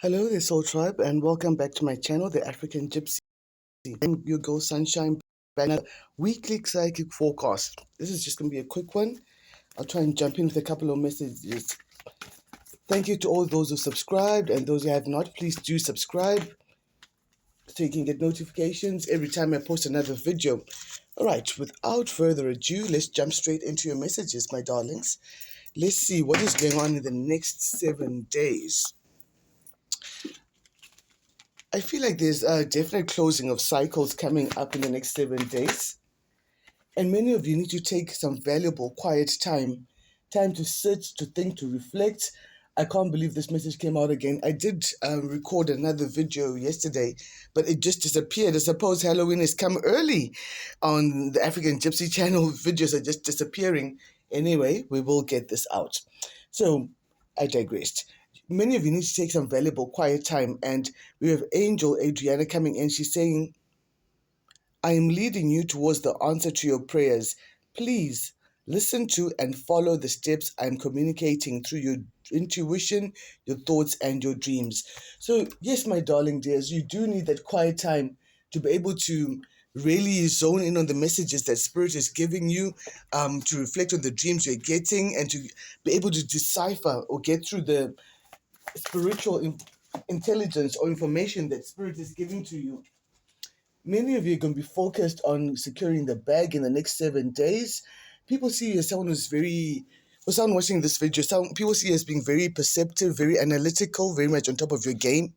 Hello, the Soul Tribe, and welcome back to my channel, The African Gypsy. I'm your girl, Sunshine, banner weekly psychic forecast. This is just going to be a quick one. I'll try and jump in with a couple of messages. Thank you to all those who subscribed, and those who have not, please do subscribe so you can get notifications every time I post another video. All right, without further ado, let's jump straight into your messages, my darlings. Let's see what is going on in the next 7 days. I feel like there's a definite closing of cycles coming up in the next 7 days. And many of you need to take some valuable quiet time to sit, to think, to reflect. I can't believe this message came out again. I did record another video yesterday, but it just disappeared. I suppose Halloween has come early on the African Gypsy channel. Videos are just disappearing. Anyway, we will get this out. So I digressed. Many of you need to take some valuable quiet time, and we have Angel Adriana coming in. She's saying, I am leading you towards the answer to your prayers. Please listen to and follow the steps I'm communicating through your intuition, your thoughts, and your dreams. So, yes, my darling dears, you do need that quiet time to be able to really zone in on the messages that Spirit is giving you, to reflect on the dreams you're getting, and to be able to decipher or get through the spiritual intelligence or information that Spirit is giving to you. Many of you are going to be focused on securing the bag in the next 7 days. People see you as someone who's for someone watching this video, people see you as being very perceptive, very analytical, very much on top of your game.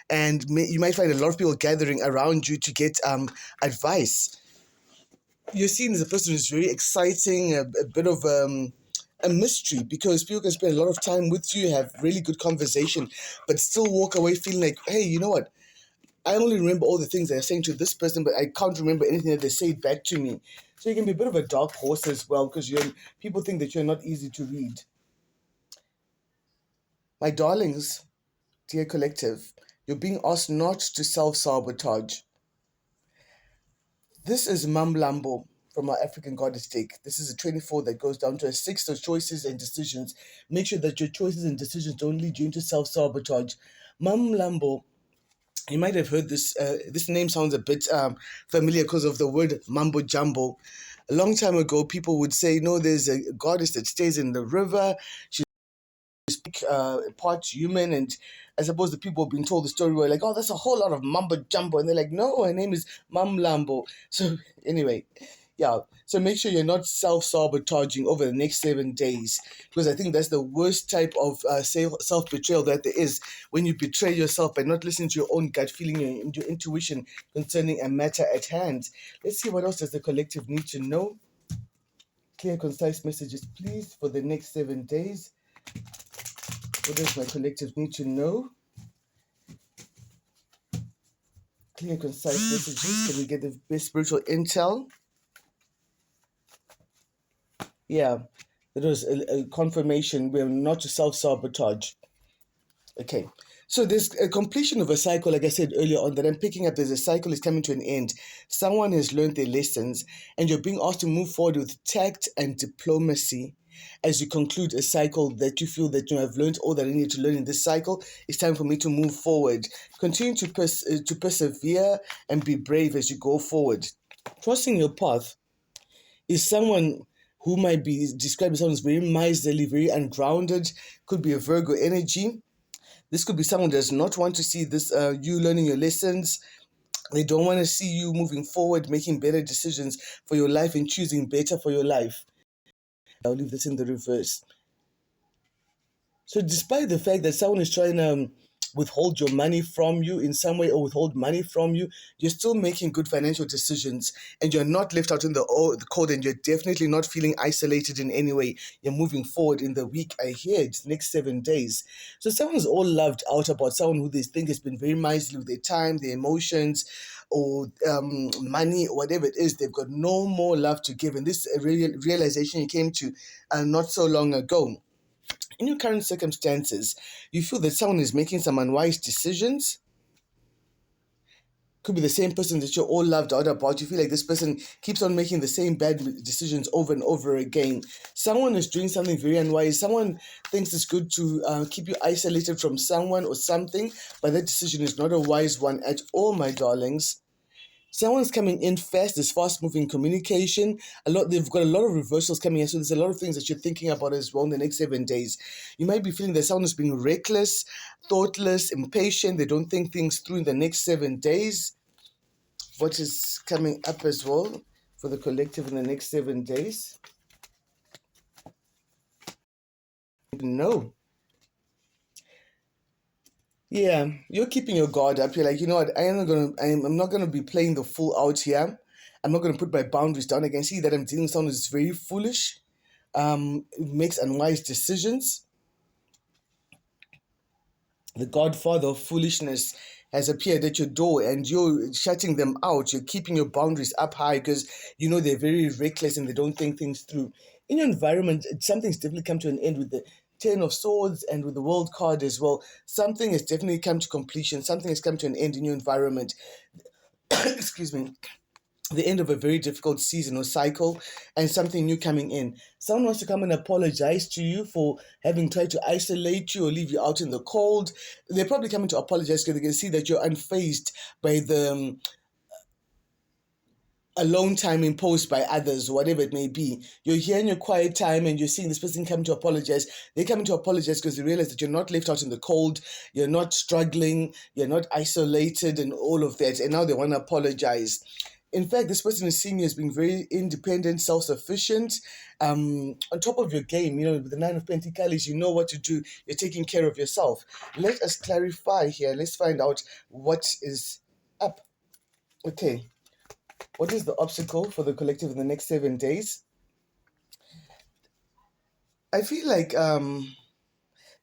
And you might find a lot of people gathering around you to get advice. You're seen as a person who's very exciting, a bit of a mystery, because people can spend a lot of time with you, have really good conversation, but still walk away feeling like, hey, you know what? I only remember all the things they're saying to this person, but I can't remember anything that they say back to me. So you can be a bit of a dark horse as well, because people think that you're not easy to read. My darlings, dear collective, you're being asked not to self-sabotage. This is Mamlambo from our African goddess deck. This is a 24 that goes down to a 6 of choices and decisions. Make sure that your choices and decisions don't lead you into self-sabotage. Mamlambo, you might have heard this. This name sounds a bit familiar because of the word mambo jumbo. A long time ago, people would say, no, there's a goddess that stays in the river. She's part human. And I suppose the people being told the story were like, oh, that's a whole lot of mambo jumbo. And they're like, no, her name is Mam Lambo. So anyway, yeah. So make sure you're not self-sabotaging over the next 7 days, because I think that's the worst type of self-betrayal that there is, when you betray yourself by not listening to your own gut feeling and your intuition concerning a matter at hand. Let's see what else does the collective need to know. Clear, concise messages, please, for the next 7 days. What does my collective need to know? Clear, concise messages. Can we get the best spiritual intel? Yeah, it was a confirmation. We're not to self-sabotage. Okay, so there's a completion of a cycle, like I said earlier on, that I'm picking up. There's a cycle is coming to an end. Someone has learned their lessons, and you're being asked to move forward with tact and diplomacy as you conclude a cycle that you feel that you have learned all that I need to learn in this cycle. It's time for me to move forward. Continue to persevere and be brave as you go forward. Crossing your path is someone who might be described as someone who's very miserly, very ungrounded, could be a Virgo energy. This could be someone who does not want to see this you learning your lessons. They don't want to see you moving forward, making better decisions for your life and choosing better for your life. I'll leave this in the reverse. So despite the fact that someone is trying to withhold your money from you in some way, or withhold money from you, you're still making good financial decisions, and you're not left out in the cold, and you're definitely not feeling isolated in any way. You're moving forward in the week ahead, next 7 days. So someone's all loved out about someone who they think has been very miserly with their time, their emotions, or money, or whatever it is. They've got no more love to give. And this realization you came to not so long ago. In your current circumstances, you feel that someone is making some unwise decisions. Could be the same person that you're all loved out about. You feel like this person keeps on making the same bad decisions over and over again. Someone is doing something very unwise. Someone thinks it's good to keep you isolated from someone or something, but that decision is not a wise one at all, my darlings. Someone's coming in fast. There's fast moving communication. They've got a lot of reversals coming in. So there's a lot of things that you're thinking about as well in the next 7 days. You might be feeling that someone is being reckless, thoughtless, impatient. They don't think things through in the next 7 days. What is coming up as well for the collective in the next 7 days? No. Yeah, you're keeping your guard up. You're like, you know what? I'm not gonna be playing the fool out here. I'm not gonna put my boundaries down. I can see that I'm dealing with someone who's very foolish, makes unwise decisions. The godfather of foolishness has appeared at your door, and you're shutting them out. You're keeping your boundaries up high because you know they're very reckless and they don't think things through. In your environment, something's definitely come to an end with the Ten of Swords and with the World card as well. Something has definitely come to completion. Something has come to an end in your environment. Excuse me. The end of a very difficult season or cycle, and something new coming in. Someone wants to come and apologize to you for having tried to isolate you or leave you out in the cold. They're probably coming to apologize because they can see that you're unfazed by the alone time imposed by others, whatever it may be. You're here in your quiet time and you're seeing this person come to apologize. They're coming to apologize because they realize that you're not left out in the cold, you're not struggling, you're not isolated and all of that. And now they want to apologize. In fact, this person is seeing you as being very independent, self-sufficient, on top of your game. You know, with the Nine of Pentacles, you know what to do. You're taking care of yourself. Let us clarify here. Let's find out what is up. Okay. What is the obstacle for the collective in the next 7 days? I feel like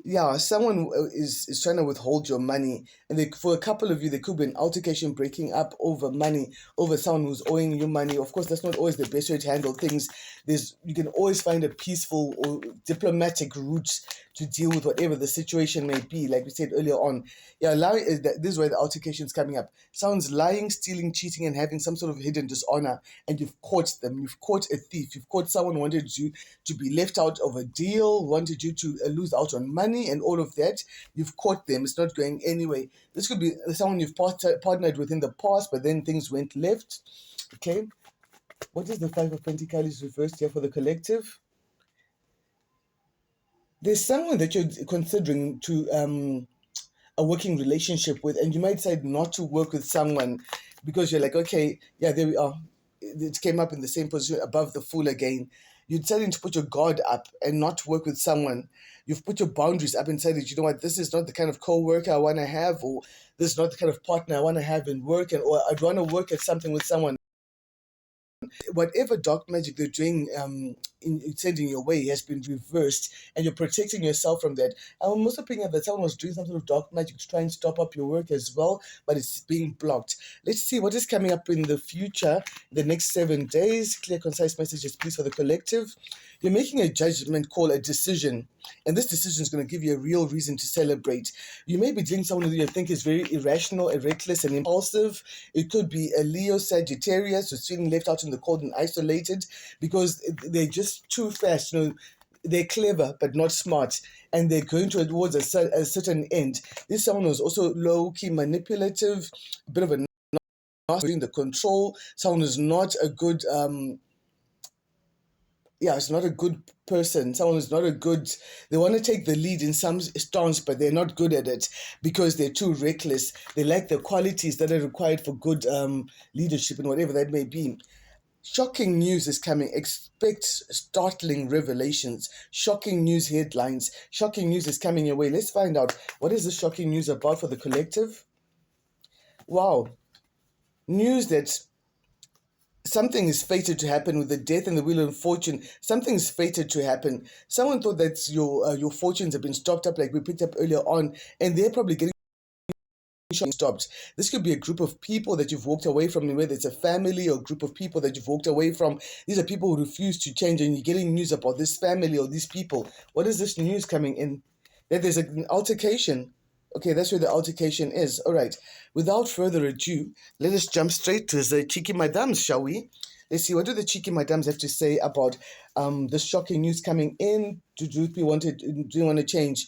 yeah, someone is trying to withhold your money, and for a couple of you, there could be an altercation breaking up over money, over someone who's owing you money. Of course, that's not always the best way to handle things. You can always find a peaceful or diplomatic route to deal with whatever the situation may be. Like we said earlier on, yeah, this is where the altercation is coming up. Someone's lying, stealing, cheating, and having some sort of hidden dishonor, and you've caught them. You've caught a thief. You've caught someone who wanted you to be left out of a deal, wanted you to lose out on money and all of that. You've caught them. It's not going anyway. This could be someone you've partnered with in the past, but then things went left. Okay. What is the Five of Pentacles reversed here for the collective? There's someone that you're considering to a working relationship with, and you might decide not to work with someone because you're like, okay, yeah, there we are. It came up in the same position above the Fool again. You're deciding to put your guard up and not work with someone. You've put your boundaries up and said that, you know what, this is not the kind of co-worker I want to have, or this is not the kind of partner I want to have in work, or I'd want to work at something with someone. Whatever dark magic they're doing in sending your way has been reversed, and you're protecting yourself from that. I'm also picking up that someone was doing some sort of dark magic to try and stop up your work as well, but it's being blocked. Let's see what is coming up in the future, the next 7 days. Clear, concise messages, please, for the collective. You're making a judgment call, a decision, and this decision is going to give you a real reason to celebrate. You may be dealing with someone who you think is very irrational, reckless, and impulsive. It could be a Leo, Sagittarius who's feeling left out in the cold and isolated because they're just too fast. You know, they're clever but not smart, and they're going towards a certain end. This is someone who's also low-key manipulative, a bit of a not doing the control. Someone who's not a good it's not a good person. Someone who's not a good, they want to take the lead in some stance, but they're not good at it because they're too reckless. They lack the qualities that are required for good leadership and whatever that may be. Shocking news is coming. Expect startling revelations. Shocking news headlines. Shocking news is coming your way. Let's find out, what is the shocking news about for the collective? Wow. News that something is fated to happen with the death and the wheel of fortune. Something is fated to happen. Someone thought that your fortunes have been stopped up, like we picked up earlier on, and they're probably getting stopped. This could be a group of people that you've walked away from, whether it's a family or a group of people that you've walked away from. These are people who refuse to change, and you're getting news about this family or these people. What is this news coming in? That there's an altercation. Okay, that's where the altercation is. All right. Without further ado, let us jump straight to the cheeky madams, shall we? Let's see, what do the cheeky madams have to say about the shocking news coming in? Do you want to change?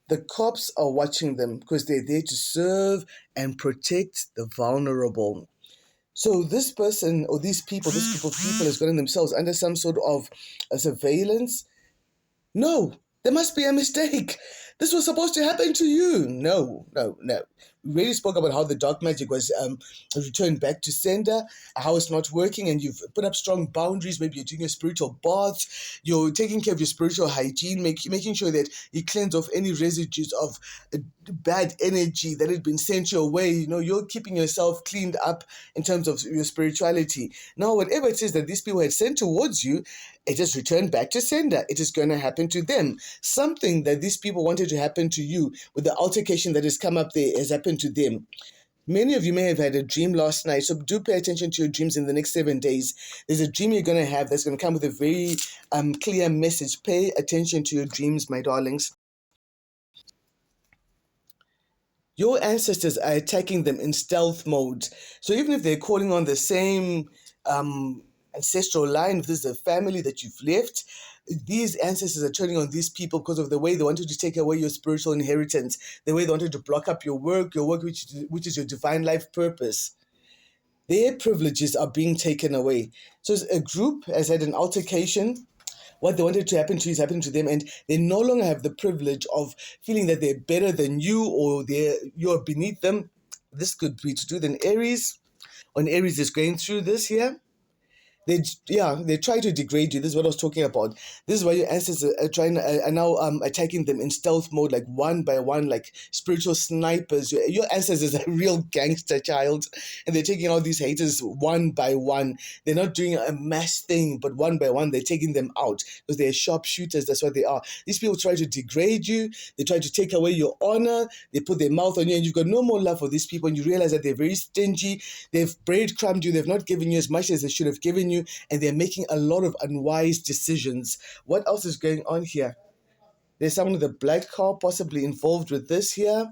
The cops are watching them because they're there to serve and protect the vulnerable. So this person or this group of people has gotten themselves under some sort of surveillance. No, there must be a mistake. This was supposed to happen to you. No, no, no. We really spoke about how the dark magic was returned back to sender, how it's not working, and you've put up strong boundaries. Maybe you're doing your spiritual baths, you're taking care of your spiritual hygiene, making sure that you cleanse off any residues of bad energy that had been sent your way. You know, you're keeping yourself cleaned up in terms of your spirituality. Now, whatever it is that these people had sent towards you, it has returned back to sender. It is going to happen to them. Something that these people wanted to happen to you with the altercation that has come up there has happened to them. Many of you may have had a dream last night, so do pay attention to your dreams in the next 7 days. There's a dream you're going to have that's going to come with a very clear message. Pay attention to your dreams, my darlings. Your ancestors are attacking them in stealth mode. So even if they're calling on the same ancestral line, if this is a family that you've left, these ancestors are turning on these people because of the way they wanted to take away your spiritual inheritance, the way they wanted to block up your work which is your divine life purpose. Their privileges are being taken away. So a group has had an altercation. What they wanted to happen to you is happening to them, and they no longer have the privilege of feeling that they're better than you or you're beneath them. This could be to do with an Aries. When Aries is going through this here, they try to degrade you. This is what I was talking about. This is why your ancestors are now attacking them in stealth mode, like one by one, like spiritual snipers. Your ancestors are real gangster child, and they're taking all these haters one by one. They're not doing a mass thing, but one by one they're taking them out because they're sharpshooters. That's what they are. These people try to degrade you. They try to take away your honor. They put their mouth on you, and you've got no more love for these people. And you realize that they're very stingy. They've breadcrumbed you. They've not given you as much as they should have given you, and they're making a lot of unwise decisions. What else is going on here? There's someone with a black car possibly involved with this here.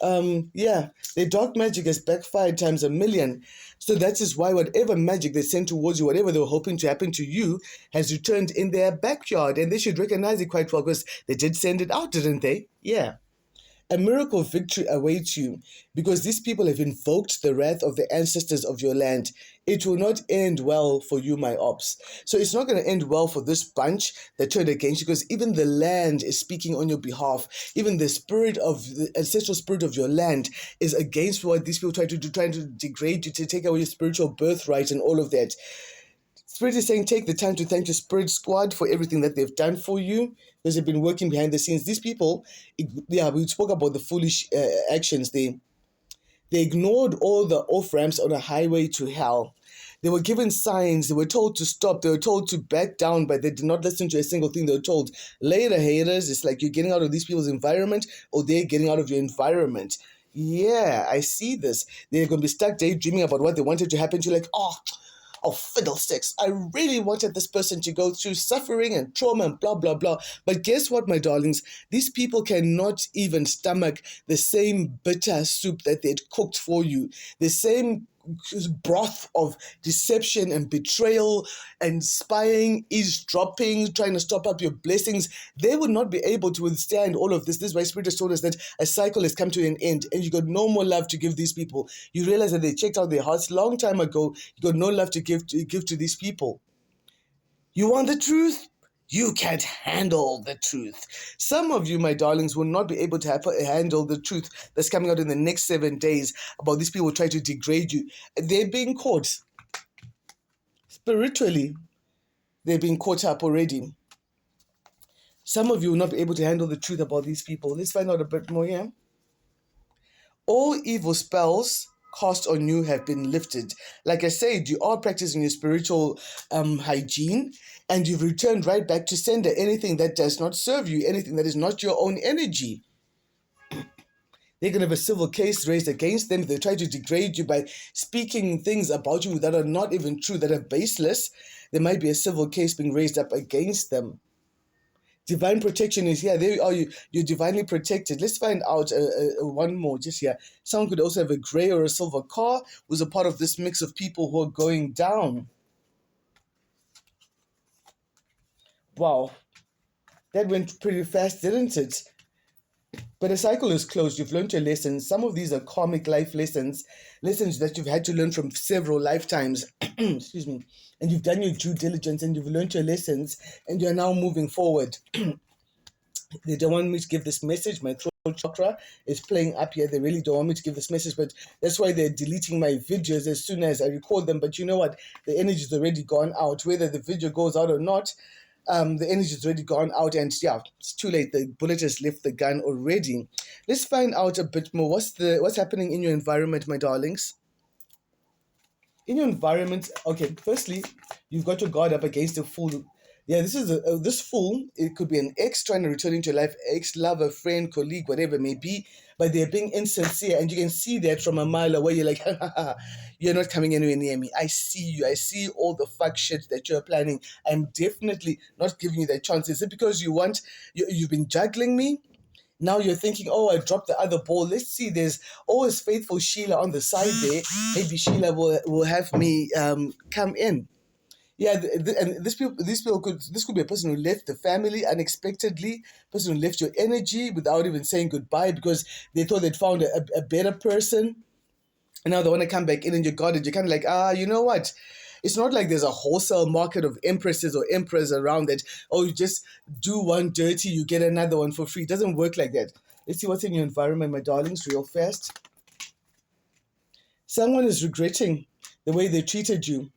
Yeah, their dark magic has backfired times a million. So that is why whatever magic they sent towards you, whatever they were hoping to happen to you, has returned in their backyard. And they should recognize it quite well because they did send it out, didn't they? Yeah. A miracle victory awaits you because these people have invoked the wrath of the ancestors of your land. It will not end well for you, my ops. So it's not going to end well for this bunch that turned against you because even the land is speaking on your behalf. Even the ancestral spirit of your land is against what these people try to do, trying to degrade you, to take away your spiritual birthright and all of that. Spirit is saying, take the time to thank your Spirit Squad for everything that they've done for you because they've been working behind the scenes. These people, yeah, we spoke about the foolish actions. They ignored all the off ramps on a highway to hell. They were given signs. They were told to stop. They were told to back down, but they did not listen to a single thing they were told. Later, haters, it's like you're getting out of these people's environment or they're getting out of your environment. Yeah, I see this. They're going to be stuck daydreaming about what they wanted to happen to you, like, oh, fiddlesticks. I really wanted this person to go through suffering and trauma and blah, blah, blah. But guess what, my darlings? These people cannot even stomach the same bitter soup that they'd cooked for you, the same broth of deception and betrayal and spying, eavesdropping, trying to stop up your blessings. They would not be able to withstand all of this. This is why Spirit has told us that a cycle has come to an end and you got no more love to give these people. You realize that they checked out their hearts long time ago. You got no love to give to these people. You want the truth? You can't handle the truth. Some of you, my darlings, will not be able to handle the truth that's coming out in the next 7 days about these people trying to degrade you. They're being caught. Spiritually, they're being caught up already. Some of you will not be able to handle the truth about these people. Let's find out a bit more here. All evil spells cast on you have been lifted. Like I said, you are practicing your spiritual hygiene and you've returned right back to sender anything that does not serve you, anything that is not your own energy. They're going to have a civil case raised against them. They try to degrade you by speaking things about you that are not even true, that are baseless. There might be a civil case being raised up against them. Divine protection is here. There you are. You're divinely protected. Let's find out one more just here. Someone could also have a gray or a silver car, who's a part of this mix of people who are going down. Wow, that went pretty fast, didn't it? But the cycle is closed. You've learned your lessons. Some of these are karmic life lessons, lessons that you've had to learn from several lifetimes. Excuse me. And you've done your due diligence and you've learned your lessons and you're now moving forward. They don't want me to give this message. My throat chakra is playing up here. They really don't want me to give this message, but that's why they're deleting my videos as soon as I record them. But you know what? The energy's already gone out. Whether the video goes out or not, the energy's already gone out, and yeah, it's too late. The bullet has left the gun already. Let's find out a bit more. What's happening in your environment, my darlings? In your environment, okay, firstly, you've got your guard up against a fool. Yeah, this fool. It could be an ex trying to return into your life, ex lover, friend, colleague, whatever it may be. But they're being insincere, and you can see that from a mile away. You're like, you're not coming anywhere near me. I see you. I see all the fuck shit that you're planning. I'm definitely not giving you that chance. Is it because you've been juggling me? Now you're thinking, oh, I dropped the other ball. Let's see, there's always faithful Sheila on the side there. Maybe Sheila will have me come in. Yeah, and this could be a person who left the family unexpectedly, person who left your energy without even saying goodbye because they thought they'd found a better person. And now they want to come back in and you got it. You're kind of like, you know what? It's not like there's a wholesale market of empresses or emperors around that, oh, you just do one dirty, you get another one for free. It doesn't work like that. Let's see what's in your environment, my darlings, real fast. Someone is regretting the way they treated you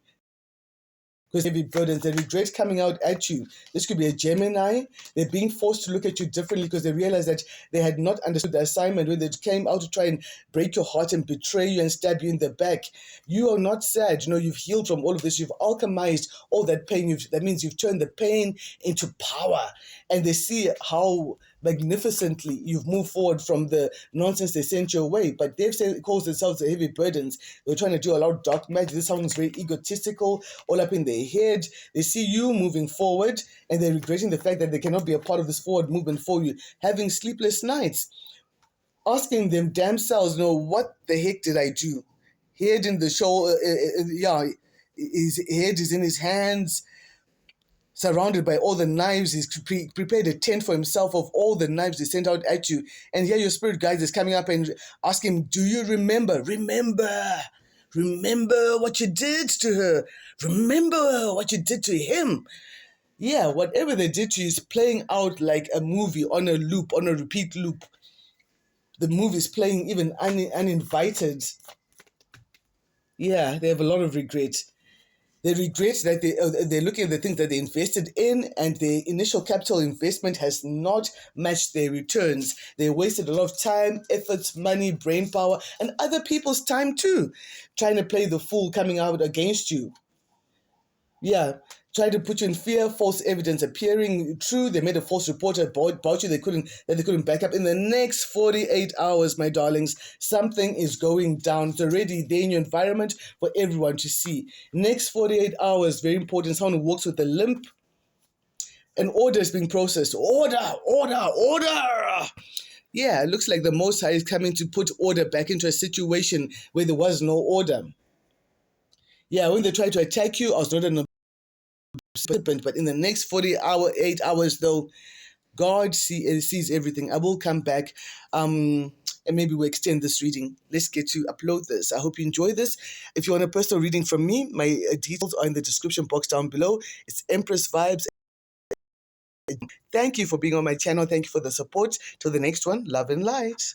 because heavy burdens, they regret coming out at you. This could be a Gemini. They're being forced to look at you differently because they realize that they had not understood the assignment when they came out to try and break your heart and betray you and stab you in the back. You are not sad. You know, you've healed from all of this. You've alchemized all that pain. That means you've turned the pain into power. And they see how magnificently you've moved forward from the nonsense they sent you away. But they've caused themselves the heavy burdens. They're trying to do a lot of dark magic. This sounds very egotistical, all up in their head. They see you moving forward and they're regretting the fact that they cannot be a part of this forward movement for you, having sleepless nights, asking them damn selves, what the heck did I do? Head in the shoulder, yeah, his head is in his hands, surrounded by all the knives. He's prepared a tent for himself of all the knives they sent out at you. And here your spirit guide is coming up and asking him, do you remember? Remember what you did to her. Remember what you did to him. Yeah, whatever they did to you is playing out like a movie on a loop, on a repeat loop. The movie is playing even uninvited. Yeah, they have a lot of regret. They regret that they're looking at the things that they invested in and the initial capital investment has not matched their returns. They wasted a lot of time, efforts, money, brain power, and other people's time too, trying to play the fool coming out against you. Yeah, try to put you in fear, false evidence appearing true. They made a false report about you they couldn't back up. In the next 48 hours, my darlings, something is going down. It's already there in your environment for everyone to see. Next 48 hours, very important. Someone who walks with a limp. An order is being processed. Order, order, order. Yeah, it looks like the Most High is coming to put order back into a situation where there was no order. Yeah, when they try to attack you, I was not an participant, but in the next 8 hours, though, God sees everything. I will come back and maybe we'll extend this reading. Let's get to upload this. I hope you enjoy this. If you want a personal reading from me, my details are in the description box down below. It's Empress Vibes. Thank you for being on my channel. Thank you for the support. Till the next one, love and light.